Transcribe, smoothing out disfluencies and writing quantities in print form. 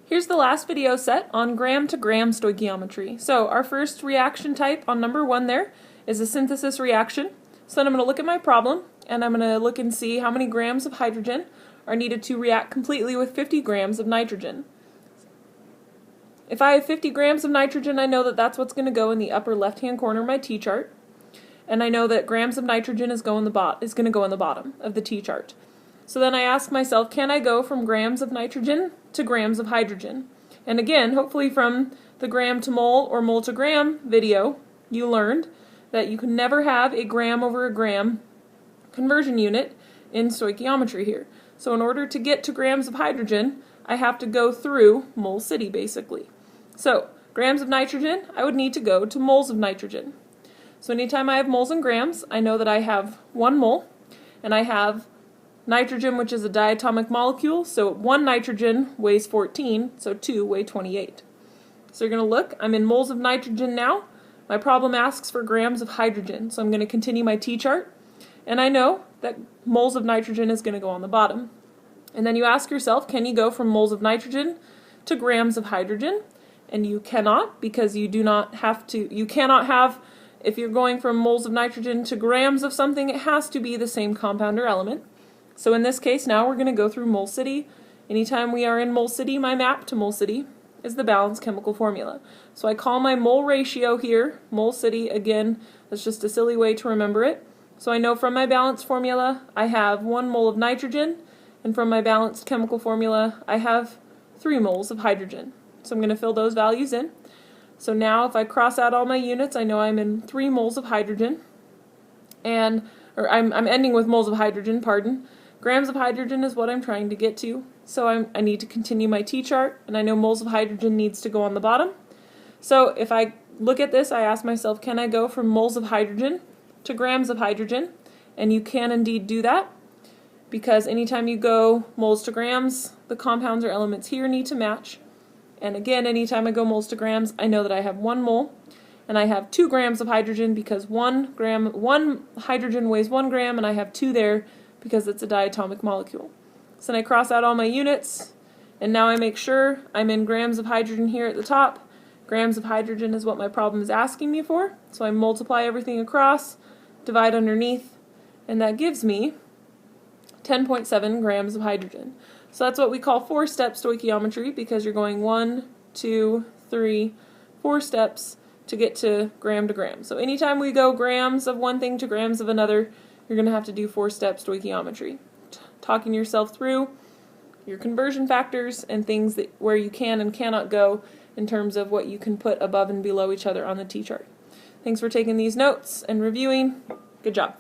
Here's the last video set on gram to gram stoichiometry. So our first reaction type on number 1 there is a synthesis reaction. So then I'm going to look at my problem and I'm going to look and see how many grams of hydrogen are needed to react completely with 50 grams of nitrogen. If I have 50 grams of nitrogen, I know that that's what's going to go in the upper left-hand corner of my T-chart. And I know that grams of nitrogen is going to go in the bottom of the T-chart. So then I ask myself, can I go from grams of nitrogen to grams of hydrogen? And again, hopefully from the gram to mole or mole to gram video, you learned that you can never have a gram over a gram conversion unit in stoichiometry here. So in order to get to grams of hydrogen, I have to go through mole city basically. So grams of nitrogen, I would need to go to moles of nitrogen. So anytime I have moles and grams, I know that I have 1 mole, and I have nitrogen, which is a diatomic molecule, so 1 nitrogen weighs 14, so 2 weigh 28. So you're going to look, I'm in moles of nitrogen now. My problem asks for grams of hydrogen, so I'm going to continue my T-chart, and I know that moles of nitrogen is going to go on the bottom. And then you ask yourself, can you go from moles of nitrogen to grams of hydrogen? And you cannot, because you cannot have, if you're going from moles of nitrogen to grams of something, it has to be the same compound or element. So in this case, now we're going to go through mole city. Anytime we are in mole city, my map to mole city is the balanced chemical formula. So I call my mole ratio here, mole city, again, that's just a silly way to remember it. So I know from my balanced formula, I have 1 mole of nitrogen, and from my balanced chemical formula, I have 3 moles of hydrogen. So I'm going to fill those values in. So now if I cross out all my units, I know I'm in 3 moles of hydrogen, I'm ending with moles of hydrogen, pardon. Grams of hydrogen is what I'm trying to get to, so I need to continue my T-chart, and I know moles of hydrogen needs to go on the bottom. So if I look at this, I ask myself, can I go from moles of hydrogen to grams of hydrogen? And you can indeed do that, because anytime you go moles to grams, the compounds or elements here need to match. And again, anytime I go moles to grams, I know that I have 1 mole, and I have 2 grams of hydrogen because 1 hydrogen weighs 1 gram, and I have 2 there because it's a diatomic molecule. So then I cross out all my units, and now I make sure I'm in grams of hydrogen here at the top. Grams of hydrogen is what my problem is asking me for, so I multiply everything across, divide underneath, and that gives me 10.7 grams of hydrogen. So that's what we call 4-step stoichiometry, because you're going 1, 2, 3, 4 steps to get to gram. So anytime we go grams of one thing to grams of another, you're going to have to do 4-step stoichiometry. Talking yourself through your conversion factors and things where you can and cannot go in terms of what you can put above and below each other on the T-chart. Thanks for taking these notes and reviewing. Good job.